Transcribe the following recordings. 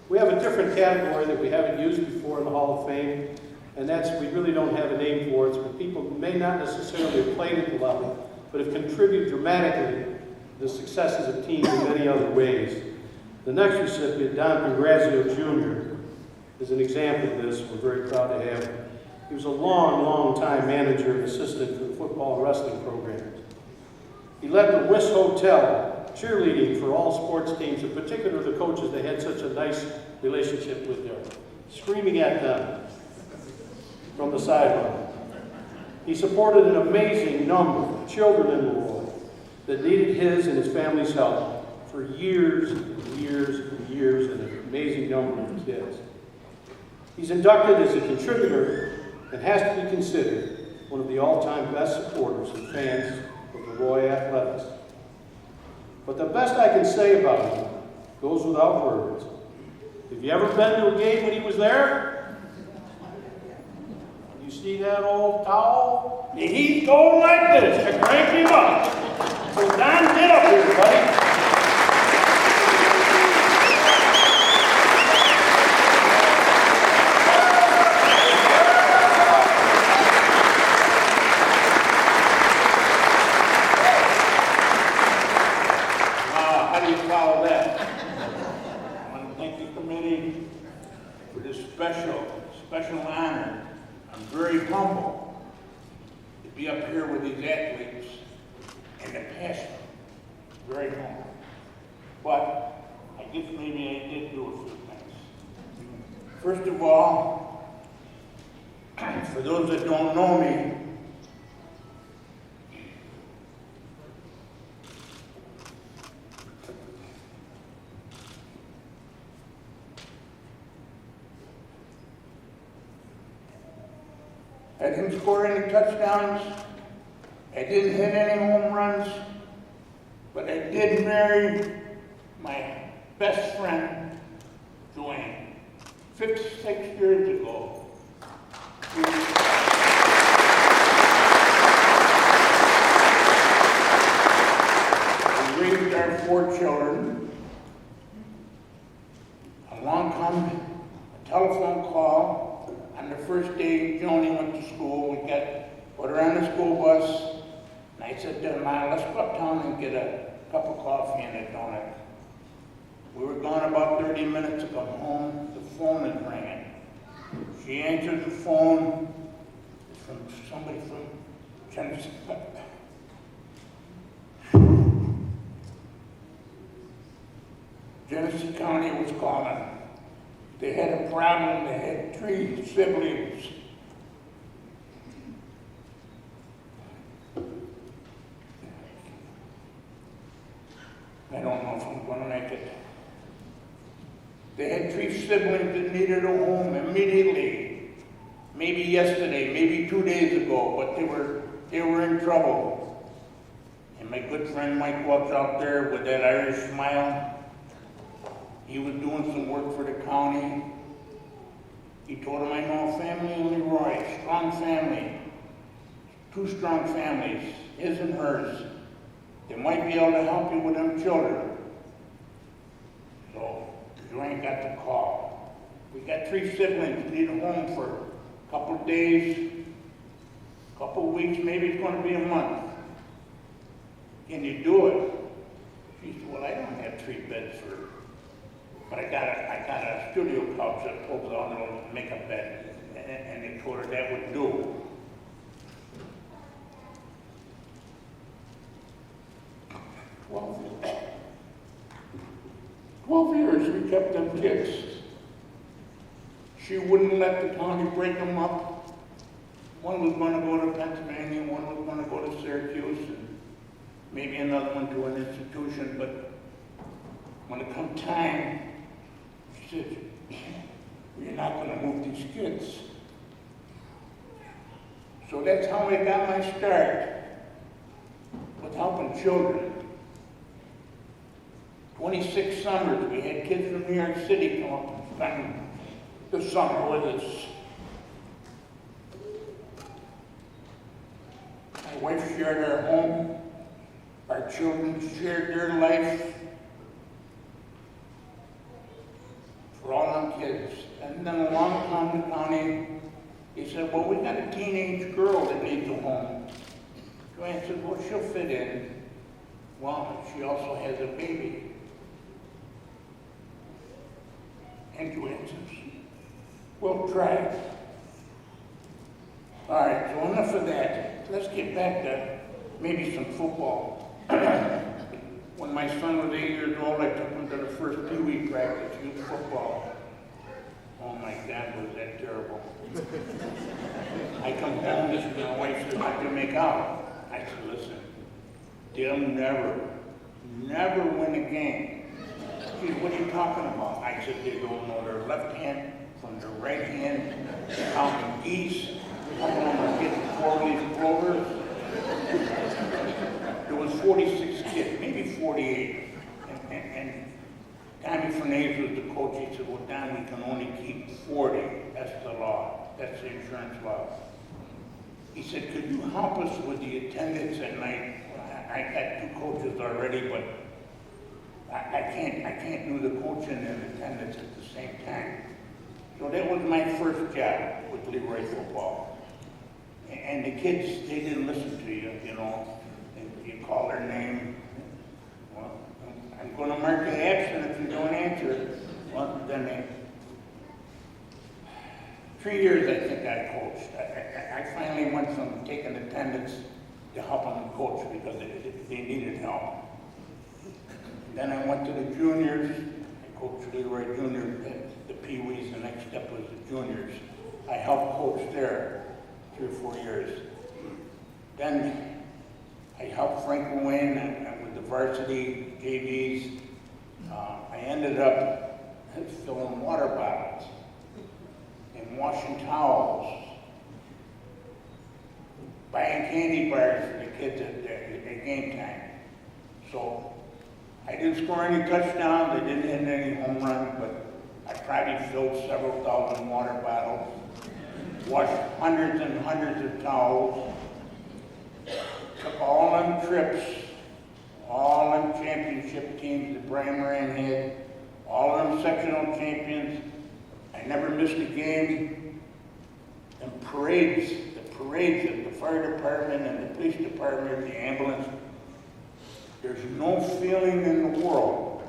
We have a different category that we haven't used before in the Hall of Fame, and that's, we really don't have a name for it, but people may not necessarily have played at the level, but have contributed dramatically to the successes of teams in many other ways. The next recipient, Pangrazio Jr., is an example of this. We're very proud to have him. He was a long time manager and assistant for the football and wrestling programs. He led the Wiss Hotel, cheerleading for all sports teams, in particular the coaches. They had such a nice relationship with them, screaming at them from the sideline. He supported an amazing number of children in LeRoy that needed his and his family's help for years and years and years, and an amazing number of kids. He's inducted as a contributor and has to be considered one of the all-time best supporters and fans of LeRoy athletics. But the best I can say about him goes without words. Have you ever been to a game when he was there? You see that old towel? He's going like this to crank him up. So Don, get up here, buddy. Special honor. I'm very humble to be up here with these athletes and the passion. Very humble. But I guess maybe I did do a few things. First of all, for those that don't know me, I didn't score any touchdowns, I didn't hit any home runs, but I did marry my best friend, Joanne, 56 years ago. We raised our 4 children. Along comes a telephone call. On the first day Donny went to school, we put her on the school bus, and I said to her, "Ma, let's go uptown and get a cup of coffee and a donut." We were gone about 30 minutes to come home. The phone is ringing. She answered the phone. It's from somebody from Genesee. Genesee County was calling. They had a problem. They had 3 siblings. I don't know if I'm going to make it. They had 3 siblings that needed a home immediately. Maybe yesterday, maybe 2 days ago, but they were in trouble. And my good friend Mike walks out there with that Irish smile. He was doing some work for the county. He told him, "I know a family in LeRoy, strong family, 2 strong families, his and hers. They might be able to help you with them children." So Joanne got the call. We got 3 siblings, need a home for a couple of days, a couple of weeks, maybe it's going to be a month. Can you do it? She said, "Well, I don't have 3 beds for, but I got a studio couch that pulls out and it'll make a bed." And they told her that would do. Well, 12 years we kept them kids. She wouldn't let the county break them up. One was going to go to Pennsylvania, one was going to go to Syracuse, and maybe another one to an institution, but when it come time, she said, "You're not going to move these kids." So that's how I got my start with helping children. 26 summers, we had kids from New York City come up and spend the summer with us. My wife shared our home. Our children shared their life. For all kids. And then along comes the county, he said, well, we got a teenage girl that needs a home. Joanne said, well, she'll fit in. Well, she also has a baby. And Joanne says, we'll try. All right, so enough of that. Let's get back to maybe some football. When my son was 8 years old, I took him to the first Pee-wee practice, youth football. Oh my God, was that terrible. I come home, this is my wife said, I can make out. I said, listen, they'll never win a game. She said, what are you talking about? I said, they don't know their left hand from their right hand, counting geese, some of them are getting 4-leaf clovers. There was 46 kids, maybe 48. And Tommy Fernandez was the coach. He said, well, Don, we can only keep 40. That's the law. That's the insurance law. He said, could you help us with the attendance at night? I got 2 coaches already, but I can't do the coaching and attendance at the same time. So that was my first job with LeRoy football. And the kids, they didn't listen to you, you know. You call their name. Well, I'm going to mark you absent if you don't answer. Well, then they... 3 years, I think I coached. I finally went from taking attendance to helping them coach because they needed help. Then I went to the juniors. I coached LeRoy Junior, the Pee-wees. The next step was the juniors. I helped coach there 3 or 4 years. Then I helped Frank win with the varsity JVs. I ended up filling water bottles and washing towels, buying candy bars for the kids at game time. So I didn't score any touchdowns, I didn't hit any home runs, but I probably filled several thousand water bottles, washed hundreds and hundreds of towels, took all them trips, all them championship teams that Brian Moran had, all them sectional champions. I never missed a game. And parades, the parades of the fire department and the police department, the ambulance, there's no feeling in the world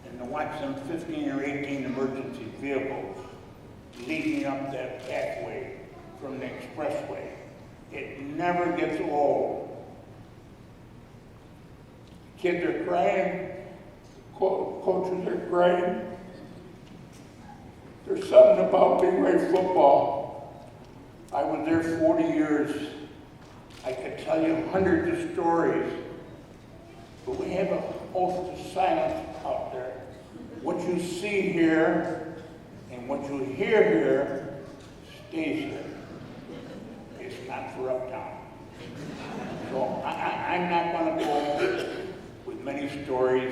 than to watch them 15 or 18 emergency vehicles leading up that pathway from the expressway. It never gets old. Kids are crying, coaches are crying. There's something about LeRoy football. I was there 40 years. I could tell you hundreds of stories, but we have a oath of silence out there. What you see here and what you hear here stays here. It's not for uptown. So I'm not going to go with many stories.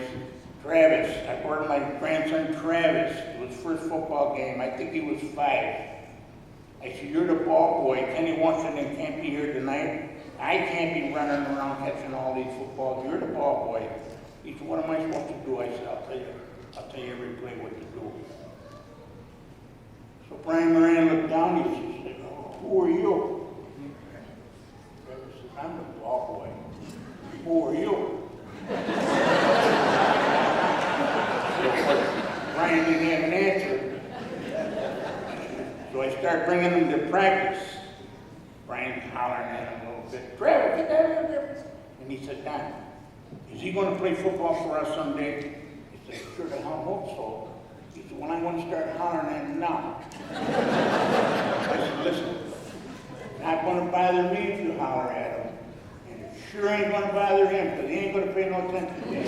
Travis, I brought my grandson Travis to his first football game. I think he was 5. I said, you're the ball boy. Kenny Washington can't be here tonight. I can't be running around catching all these footballs. You're the ball boy. He said, what am I supposed to do? I said, I'll tell you every play what to do. So Brian Moran looked down. He said, oh, who are you? Travis said, I'm the ball boy. Who are you? Brian didn't have an answer. So I started bringing him to practice. Brian's hollering at him a little bit. Trevor, get down here. And he said, Don, is he going to play football for us someday? He said, sure the hell hope so. He said, well, I'm going to start hollering at him now. I said, listen, not going to bother me if you holler at him. And it sure ain't going to bother him because he ain't going to pay no attention to you.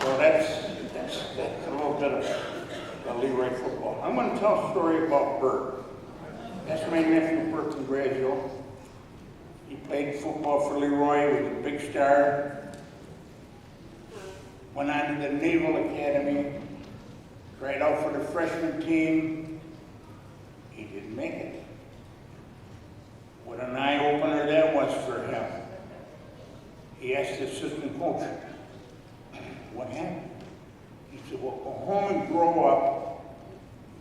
So that's a little bit of LeRoy football. I'm going to tell a story about Bert. That's my nephew, Bert Pangrazio. He played football for LeRoy, was a big star. Went on to the Naval Academy, tried out for the freshman team. He didn't make it. What an eye-opener that was for him. He asked the assistant coach, what happened? He said, well, go home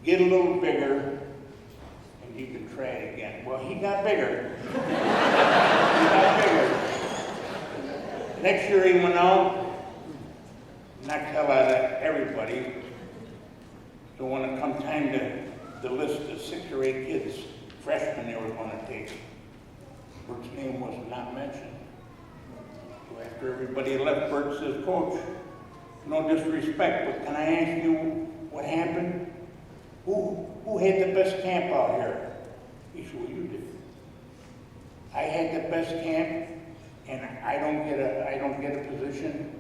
get a little bigger, and you can try it again. Well, he got bigger. He got bigger. Next year he went out, knocked hell out of everybody. So when it come time to list the 6 or 8 kids, freshmen they were going to take, Bert's name was not mentioned. So after everybody left, Bert says, Coach, no disrespect, but can I ask you what happened? Who had the best camp out here? He said, well, you did. I had the best camp, and I don't get a position.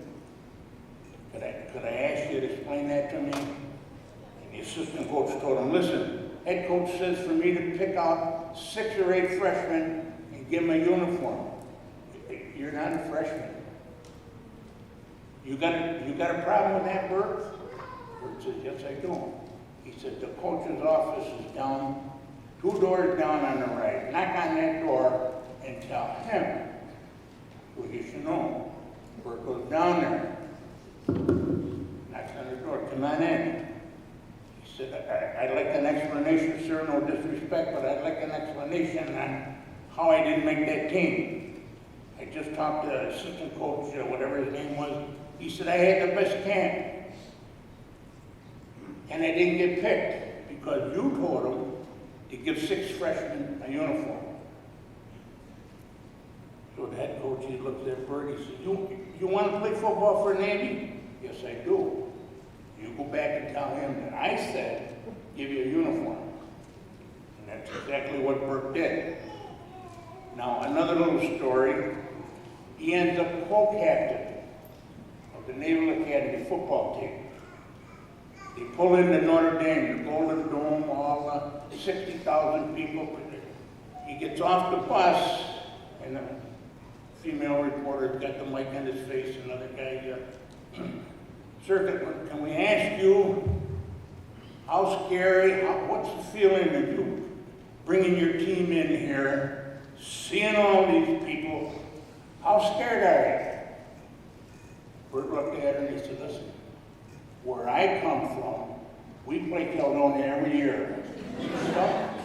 Could I ask you to explain that to me? And the assistant coach told him, listen, head coach says for me to pick out 6 or 8 freshmen and give them a uniform. You're not a freshman. You got a problem with that, Bert? Bert says, yes, I do. He said, the coach's office is down, 2 doors down on the right. Knock on that door and tell him. Well, you should know. Bert goes down there. Knocks on the door, come on in. He said, I'd like an explanation, sir, no disrespect, but I'd like an explanation on how I didn't make that team. I just talked to the assistant coach, whatever his name was. He said, I had the best camp. And I didn't get picked because you told him to give 6 freshmen a uniform. So the head coach, he looked at Bert, he said, you want to play football for Navy? Yes, I do. You go back and tell him that I said, give you a uniform. And that's exactly what Bert did. Now, another little story. He ends up co-captain of the Naval Academy football team. They pull into Notre Dame, the Golden Dome, all 60,000 people. He gets off the bus, and the female reporter's got the mic in his face, another guy, Sir, can we ask you, how scary, what's the feeling of you bringing your team in here, seeing all these people, how scared are you? Bert looked at her and he said, listen, where I come from, we play Caledonia every year.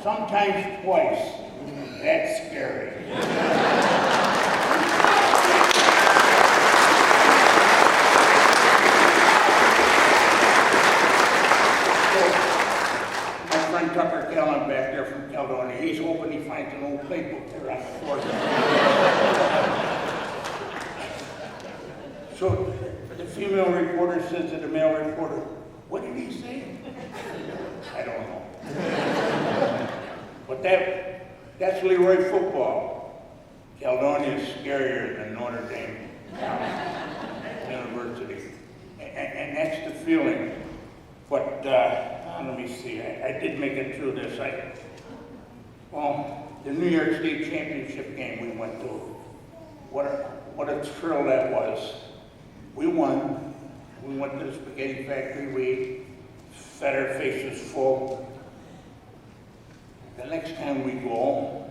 Sometimes twice. That's scary. My friend Tucker Callan back there from Caledonia, he's hoping he finds an old playbook there on the floor. So the female reporter says to the male reporter, what did he say? I don't know. But that's LeRoy football. Caledonia is scarier than Notre Dame University. And that's the feeling. But let me see, I did make it through this. The New York State Championship game we went to, what a thrill that was. We won. We went to the spaghetti factory. We fed our faces full. The next time we go,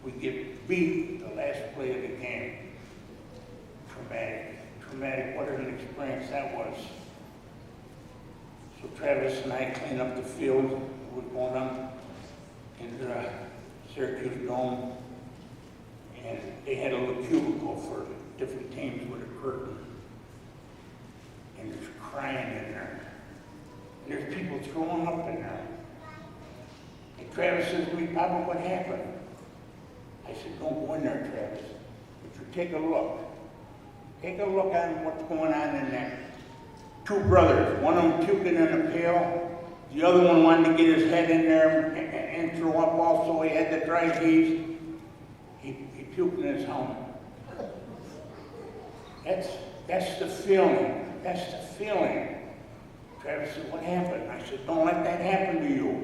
we get beat the last play of the game. Traumatic. What an experience that was. So Travis and I cleaned up the field. We're going up into the Syracuse Dome, and they had a little cubicle for different teams with a curtain. And there's crying in there. And there's people throwing up in there. And Travis says to me, Papa, what happened? I said, don't go in there, Travis. But you take a look. Take a look on what's going on in there. 2 brothers, one of them puking in a pail. The other one wanted to get his head in there and throw up also. He had the dry heaves. He puked in his helmet. That's the feeling. That's the feeling. Travis said, what happened? I said, don't let that happen to you.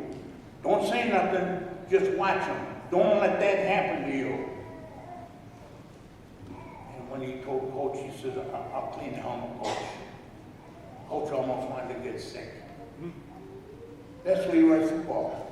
Don't say nothing, just watch him. Don't let that happen to you. And when he told Coach, he said, I'll clean the helmet, Coach. Coach almost wanted to get sick. That's LeRoy football.